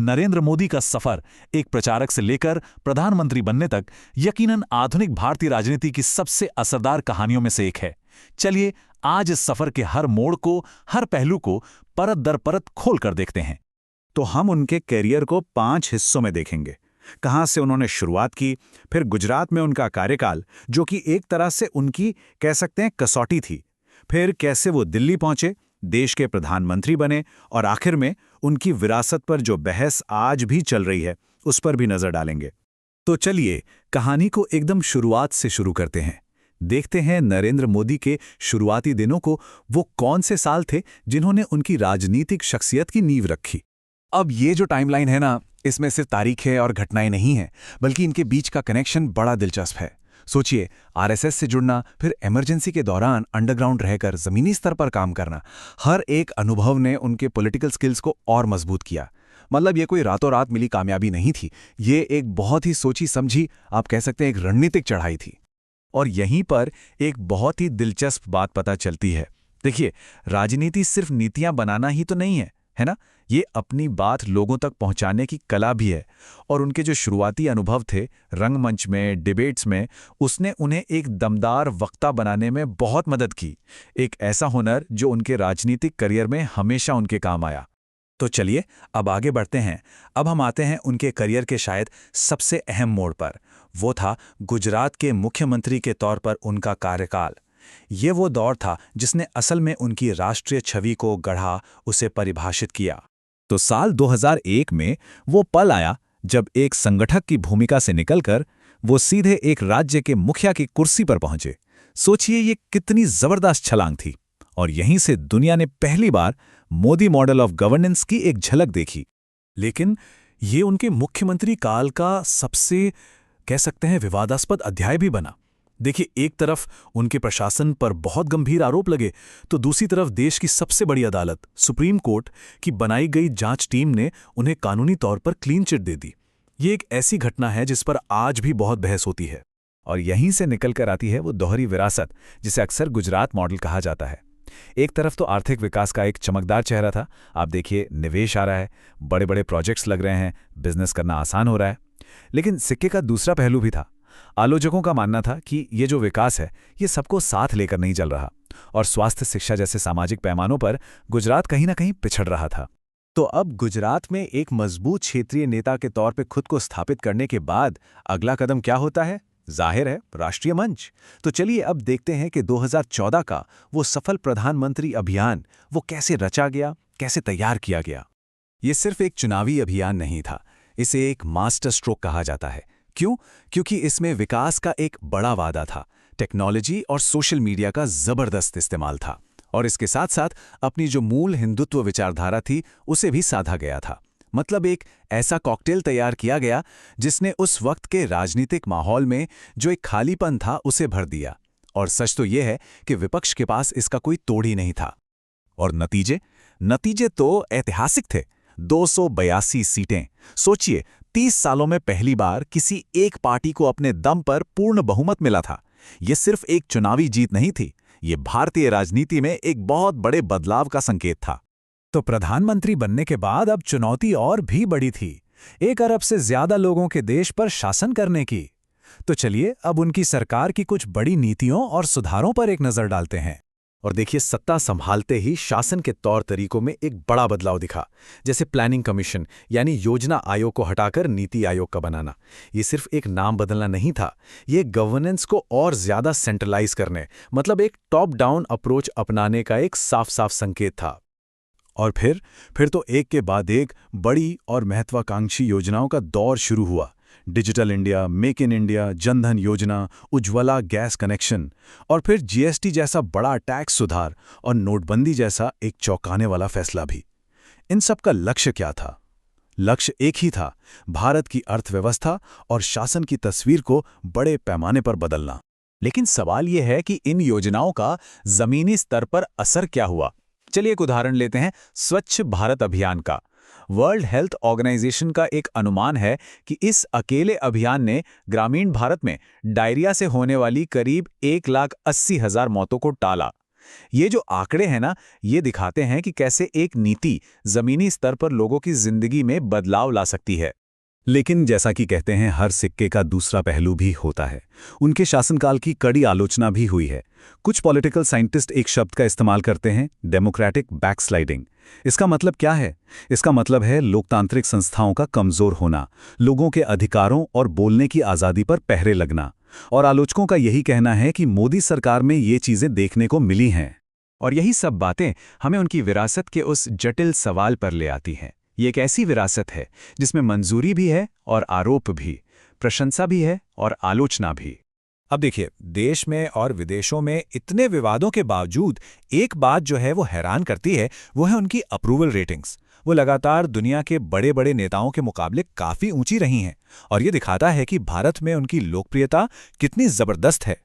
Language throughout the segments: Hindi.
नरेंद्र मोदी का सफर एक प्रचारक से लेकर प्रधानमंत्री बनने तक यकीनन आधुनिक भारतीय राजनीति की सबसे असरदार कहानियों में से एक है। चलिए आज इस सफर के हर मोड़ को, हर पहलू को परत दर परत खोल कर देखते हैं। तो हम उनके करियर को 5 हिस्सों में देखेंगे। कहां से उन्होंने शुरुआत की, फिर गुजरात में उनका कार्यकाल जो कि एक तरह से उनकी कह सकते हैं कसौटी थी, फिर कैसे वो दिल्ली पहुंचे, देश के प्रधानमंत्री बने, और आखिर में उनकी विरासत पर जो बहस आज भी चल रही है उस पर भी नजर डालेंगे। तो चलिए कहानी को एकदम शुरुआत से शुरू करते हैं। देखते हैं नरेंद्र मोदी के शुरुआती दिनों को, वो कौन से साल थे जिन्होंने उनकी राजनीतिक शख्सियत की नींव रखी। अब ये जो टाइमलाइन है ना, इसमें सिर्फ तारीखें और घटनाएं नहीं हैं, बल्कि इनके बीच का कनेक्शन बड़ा दिलचस्प है। सोचिए, आरएसएस से जुड़ना, फिर इमरजेंसी के दौरान अंडरग्राउंड रहकर जमीनी स्तर पर काम करना, हर एक अनुभव ने उनके पॉलिटिकल स्किल्स को और मजबूत किया। मतलब ये कोई रातों रात मिली कामयाबी नहीं थी, ये एक बहुत ही सोची समझी, आप कह सकते हैं एक रणनीतिक चढ़ाई थी। और यहीं पर एक बहुत ही दिलचस्प बात पता चलती है। देखिए, राजनीति सिर्फ नीतियां बनाना ही तो नहीं है ना? ये अपनी बात लोगों तक पहुंचाने की कला भी है। और उनके जो शुरुआती अनुभव थे रंगमंच में, डिबेट्स में, उसने उन्हें एक दमदार वक्ता बनाने में बहुत मदद की। एक ऐसा हुनर जो उनके राजनीतिक करियर में हमेशा उनके काम आया। तो चलिए अब आगे बढ़ते हैं। अब हम आते हैं उनके करियर के शायद सबसे अहम मोड़ पर। वो था गुजरात के मुख्यमंत्री के तौर पर उनका कार्यकाल। ये वो दौर था जिसने असल में उनकी राष्ट्रीय छवि को गढ़ा, उसे परिभाषित किया। तो साल 2001 में वो पल आया जब एक संगठक की भूमिका से निकलकर वो सीधे एक राज्य के मुखिया की कुर्सी पर पहुंचे। सोचिए ये कितनी जबरदस्त छलांग थी। और यहीं से दुनिया ने पहली बार मोदी मॉडल ऑफ गवर्नेंस की एक झलक देखी। लेकिन ये उनके मुख्यमंत्री काल का सबसे कह सकते हैं विवादास्पद अध्याय भी बना। देखिए, एक तरफ उनके प्रशासन पर बहुत गंभीर आरोप लगे, तो दूसरी तरफ देश की सबसे बड़ी अदालत सुप्रीम कोर्ट की बनाई गई जांच टीम ने उन्हें कानूनी तौर पर क्लीन चिट दे दी। ये एक ऐसी घटना है जिस पर आज भी बहुत बहस होती है। और यहीं से निकलकर आती है वो दोहरी विरासत, जिसे अक्सर गुजरात मॉडल कहा जाता है। एक तरफ तो आर्थिक विकास का एक चमकदार चेहरा था। आप देखिए, निवेश आ रहा है, बड़े बड़े प्रोजेक्ट्स लग रहे हैं, बिजनेस करना आसान हो रहा है। लेकिन सिक्के का दूसरा पहलू भी था। आलोचकों का मानना था कि ये जो विकास है ये सबको साथ लेकर नहीं चल रहा, और स्वास्थ्य, शिक्षा जैसे सामाजिक पैमानों पर गुजरात कहीं ना कहीं पिछड़ रहा था। तो अब गुजरात में एक मजबूत क्षेत्रीय नेता के तौर पे खुद को स्थापित करने के बाद अगला कदम क्या होता है? जाहिर है, राष्ट्रीय मंच। तो चलिए अब देखते हैं कि 2014 का वो सफल प्रधानमंत्री अभियान वो कैसे रचा गया, कैसे तैयार किया गया। ये सिर्फ एक चुनावी अभियान नहीं था, इसे एक मास्टर स्ट्रोक कहा जाता है। क्यों? क्योंकि इसमें विकास का एक बड़ा वादा था, टेक्नोलॉजी और सोशल मीडिया का जबरदस्त इस्तेमाल था, और इसके साथ साथ अपनी जो मूल हिंदुत्व विचारधारा थी उसे भी साधा गया था। मतलब एक ऐसा कॉकटेल तैयार किया गया जिसने उस वक्त के राजनीतिक माहौल में जो एक खालीपन था उसे भर दिया। और सच तो यह है कि विपक्ष के पास इसका कोई तोड़ ही नहीं था। और नतीजे तो ऐतिहासिक थे। 282 सीटें। सोचिए, 30 सालों में पहली बार किसी एक पार्टी को अपने दम पर पूर्ण बहुमत मिला था। यह सिर्फ एक चुनावी जीत नहीं थी, ये भारतीय राजनीति में एक बहुत बड़े बदलाव का संकेत था। तो प्रधानमंत्री बनने के बाद अब चुनौती और भी बड़ी थी, 1 अरब से ज्यादा लोगों के देश पर शासन करने की। तो चलिए अब उनकी सरकार की कुछ बड़ी नीतियों और सुधारों पर एक नजर डालते हैं। और देखिए, सत्ता संभालते ही शासन के तौर तरीकों में एक बड़ा बदलाव दिखा। जैसे प्लानिंग कमीशन यानी योजना आयोग को हटाकर नीति आयोग का बनाना। ये सिर्फ एक नाम बदलना नहीं था, ये गवर्नेंस को और ज्यादा सेंट्रलाइज करने, मतलब एक टॉप डाउन अप्रोच अपनाने का एक साफ साफ संकेत था। और फिर तो एक के बाद एक बड़ी और महत्वाकांक्षी योजनाओं का दौर शुरू हुआ। Digital India, make in India, Jan Dhan योजना, उज्ज्वला गैस कनेक्शन, और फिर जीएसटी जैसा बड़ा टैक्स सुधार, और नोटबंदी जैसा एक चौंकाने वाला फैसला भी। इन सब का लक्ष्य क्या था? लक्ष्य एक ही था, भारत की अर्थव्यवस्था और शासन की तस्वीर को बड़े पैमाने पर बदलना। लेकिन सवाल यह है कि इन योजनाओं का जमीनी स्तर पर असर क्या हुआ? चलिए एक उदाहरण लेते हैं, स्वच्छ भारत अभियान का। वर्ल्ड हेल्थ ऑर्गेनाइजेशन का एक अनुमान है कि इस अकेले अभियान ने ग्रामीण भारत में डायरिया से होने वाली करीब 1,80,000 मौतों को टाला। ये जो आंकड़े हैं ना, ये दिखाते हैं कि कैसे एक नीति जमीनी स्तर पर लोगों की जिंदगी में बदलाव ला सकती है। लेकिन जैसा कि कहते हैं, हर सिक्के का दूसरा पहलू भी होता है। उनके शासनकाल की कड़ी आलोचना भी हुई है। कुछ पॉलिटिकल साइंटिस्ट एक शब्द का इस्तेमाल करते हैं, डेमोक्रेटिक बैकस्लाइडिंग। इसका मतलब क्या है? इसका मतलब है लोकतांत्रिक संस्थाओं का कमजोर होना, लोगों के अधिकारों और बोलने की आज़ादी पर पहरे लगना। और आलोचकों का यही कहना है कि मोदी सरकार में ये चीज़ें देखने को मिली हैं। और यही सब बातें हमें उनकी विरासत के उस जटिल सवाल पर ले आती हैं। ये एक ऐसी विरासत है जिसमें मंजूरी भी है और आरोप भी, प्रशंसा भी है और आलोचना भी। अब देखिए, देश में और विदेशों में इतने विवादों के बावजूद एक बात जो है वो हैरान करती है, वो है उनकी अप्रूवल रेटिंग्स। वो लगातार दुनिया के बड़े बड़े नेताओं के मुकाबले काफ़ी ऊंची रही हैं, और ये दिखाता है कि भारत में उनकी लोकप्रियता कितनी ज़बरदस्त है।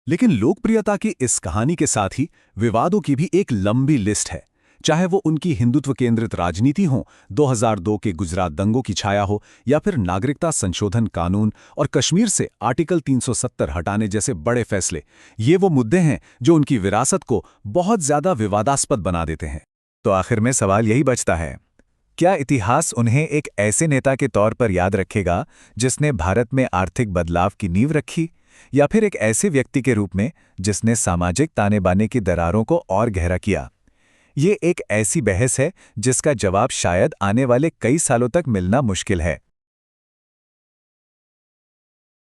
लेकिन लोकप्रियता की इस कहानी के साथ ही विवादों की भी एक लंबी लिस्ट है। चाहे वो उनकी हिंदुत्व केंद्रित राजनीति हो, 2002 के गुजरात दंगों की छाया हो, या फिर नागरिकता संशोधन कानून और कश्मीर से आर्टिकल 370 हटाने जैसे बड़े फैसले, ये वो मुद्दे हैं जो उनकी विरासत को बहुत ज्यादा विवादास्पद बना देते हैं। तो आखिर में सवाल यही बचता है, क्या इतिहास उन्हें एक ऐसे नेता के तौर पर याद रखेगा जिसने भारत में आर्थिक बदलाव की नींव रखी, या फिर एक ऐसे व्यक्ति के रूप में जिसने सामाजिक ताने बाने की दरारों को और गहरा किया? ये एक ऐसी बहस है जिसका जवाब शायद आने वाले कई सालों तक मिलना मुश्किल है।